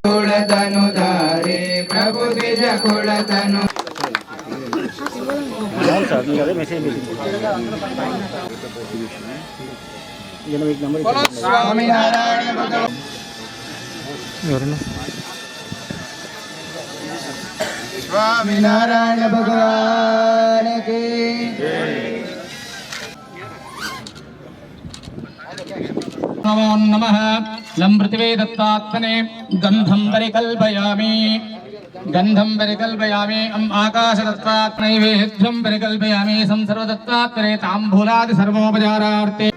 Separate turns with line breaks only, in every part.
कुलतनुधारे प्रभु द्विज कुलतनु स्वामीनारायण भगवान स्वामीनारायण भगवान की
नमो नमः लं पृथिवे दत्तात्मने गन्धं परिकल्पयामि अम् आकाशदत्तात्मनैवेद्यं परिकल्पयामि संसर्वदत्तात्मने ताम्बूलादि सर्वोपचारार्थे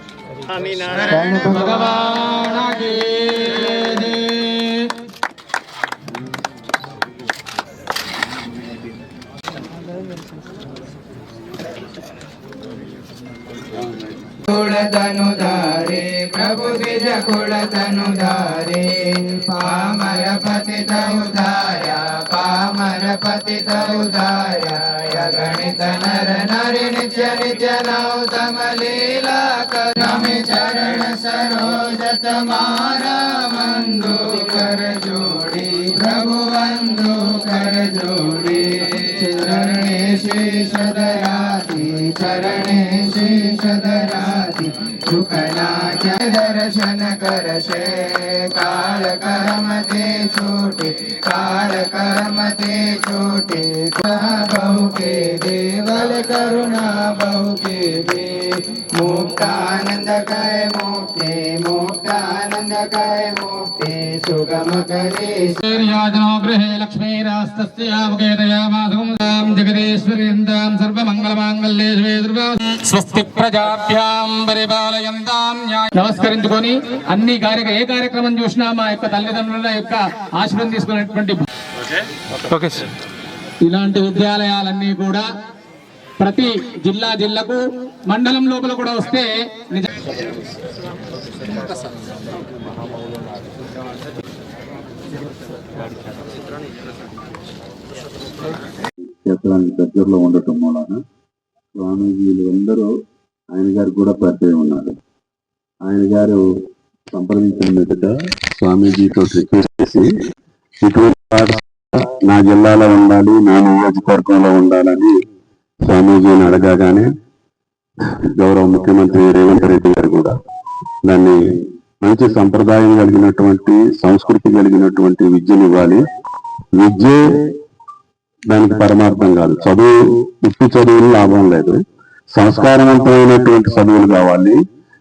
भगवान् की
कुलतनुधारे प्रभु द्विज कुलतनुधारे पामर पतित उधार्य गणित नर नरि नित्य नित्य नौतम लीला करमि चरण सरोज तमारा बंधु कर जोड़ी प्रभु बंधु कर जोड़ी चरणे शेष दराती झुकना दर्शन करशे काल कर्म ते छोटे बहु के देवल करुणा बहु के दे मुक्तानंद कय मुक्ति सुगम करे
गृहे लक्ष्मीरास्तस्यामुकेतयामासुं जगदीश्वर्यन्तां सर्वमंगलमांगल्ये शिवे स्वस्ति प्रजाभ्यां परिपालयन्तां నమస్కరించుకొని అన్ని ఏ కార్యక్రమం చూసినా మా యొక్క తల్లిదండ్రుల యొక్క ఆశీర్వాదం తీసుకునేటువంటి ఇలాంటి విద్యాలయాలన్నీ కూడా ప్రతి జిల్లాకు మండలం లోపల కూడా వస్తే
దగ్గరలో ఉండటం మూలాన స్వామీజీలు అందరూ ఆయన గారు కూడా పరిచయం ఉన్నారు. ఆయన గారు సంప్రదించిన మీదట స్వామీజీతో రిక్వెస్ట్ చేసి ఇటువంటి నా జిల్లాలో ఉండాలి, నా నియోజకవర్గంలో ఉండాలని స్వామీజీని అడగానే గౌరవ ముఖ్యమంత్రి రేవంత్ రెడ్డి గారు కూడా దాన్ని మంచి సంప్రదాయం కలిగినటువంటి సంస్కృతి కలిగినటువంటి విద్యనివ్వాలి. విద్యే దానికి పరమార్థం కాదు. ఉత్తి చదువులు లాభం లేదు. సంస్కారవంతమైనటువంటి చదువులు కావాలి.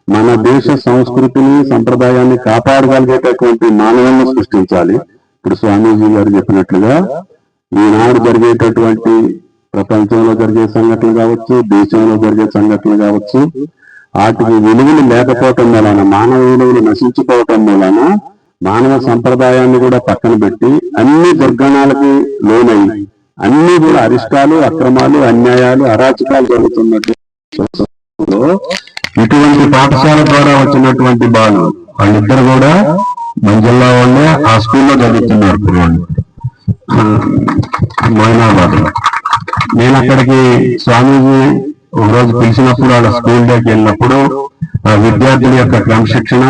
మన దేశ సంస్కృతిని సంప్రదాయాన్ని కాపాడగలిగేటటువంటి మానవులను సృష్టించాలి. ఇప్పుడు స్వామీజీ గారు చెప్పినట్లుగా ఈనాడు జరిగేటటువంటి ప్రపంచంలో జరిగే సంఘటనలు కావచ్చు, దేశంలో జరిగే సంఘటనలు కావచ్చు, వాటికి విలువలు లేకపోవటం మూలాన, మానవ విలువలు నశించుకోవటం మూలాన మానవ సంప్రదాయాన్ని కూడా పక్కన పెట్టి అన్ని దుర్గణాలకి లోనై అన్ని కూడా అరిష్టాలు, అక్రమాలు, అన్యాయాలు, అరాచకాలు జరుగుతున్నట్టు ఇటువంటి పాఠశాల ద్వారా వచ్చినటువంటి వాళ్ళిద్దరు కూడా మన జిల్లా వాళ్ళే ఆ స్కూల్లో చదువుతున్నారు. మొయినాబాద్ లో నేను అక్కడికి స్వామీజీ ఒకరోజు పిలిచినప్పుడు వాళ్ళ స్కూల్ డేకి వెళ్ళినప్పుడు ఆ విద్యార్థుల యొక్క క్రమశిక్షణ,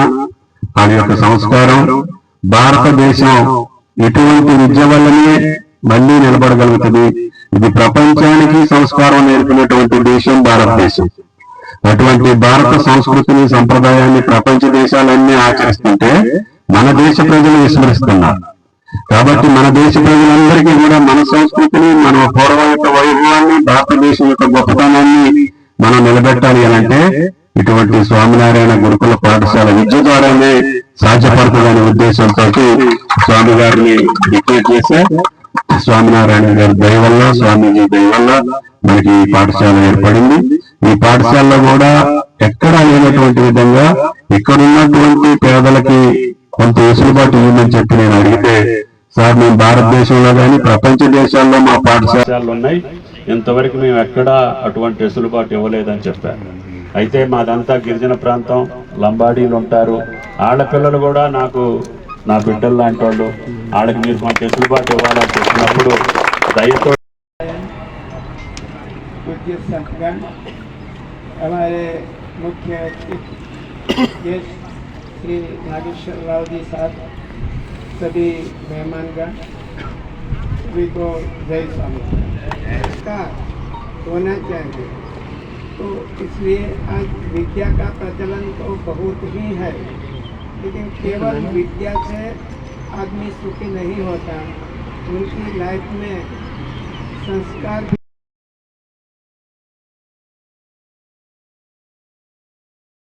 వాళ్ళ యొక్క సంస్కారం, భారతదేశం ఇటువంటి విద్య వల్లనే మళ్ళీ నిలబడగలుగుతుంది. ఇది ప్రపంచానికి సంస్కారం నేర్పినటువంటి దేశం భారతదేశం. అటువంటి భారత సంస్కృతిని, సంప్రదాయాన్ని ప్రపంచ దేశాలన్నీ ఆచరిస్తుంటే మన దేశ ప్రజలు విస్మరిస్తున్నారు. కాబట్టి మన దేశ ప్రజలందరికీ కూడా మన సంస్కృతిని, మన పూర్వం యొక్క వైభవాన్ని, భారతదేశం యొక్క గొప్పతనాన్ని మనం నిలబెట్టాలి అంటే ఇటువంటి స్వామినారాయణ గురుకుల పాఠశాల విద్య ద్వారానే సాధ్యపడుతుందనే ఉద్దేశంతో స్వామి గారిని రిక్వెస్ట్ చేస్తే స్వామినారాయణ గారి దయ వల్ల, స్వామీజీ దయ వల్ల మనకి ఈ పాఠశాల ఏర్పడింది. ఈ పాఠశాలలో కూడా ఎక్కడా లేనటువంటి విధంగా ఇక్కడున్నటువంటి పేదలకి కొంత వెసులుబాటు ఇవ్వమని చెప్పి నేను అడిగితే, సార్ మేము భారతదేశంలో కానీ ప్రపంచ దేశాల్లో మా పాఠశాలలు ఉన్నాయి, ఇంతవరకు మేము ఎక్కడా అటువంటి వెసులుబాటు ఇవ్వలేదని చెప్పారు. అయితే మాదంతా గిరిజన ప్రాంతం, లంబాడీలు ఉంటారు. ఆడపిల్లలు కూడా నా బిడ్డలు లాంటి వాళ్ళు, వాళ్ళకి మీరు మాకు వెసులుబాటు ఇవ్వాలని చెప్పినప్పుడు దయతో
हमारे मुख्य अतिथि श्री नागेश्वर राव जी साहब, सभी मेहमानगण सभी को जय स्वामी। संस्कार होना चाहिए, तो इसलिए आज विद्या का प्रचलन तो बहुत ही है, लेकिन केवल विद्या से आदमी सुखी नहीं होता, उनकी लाइफ में संस्कार भी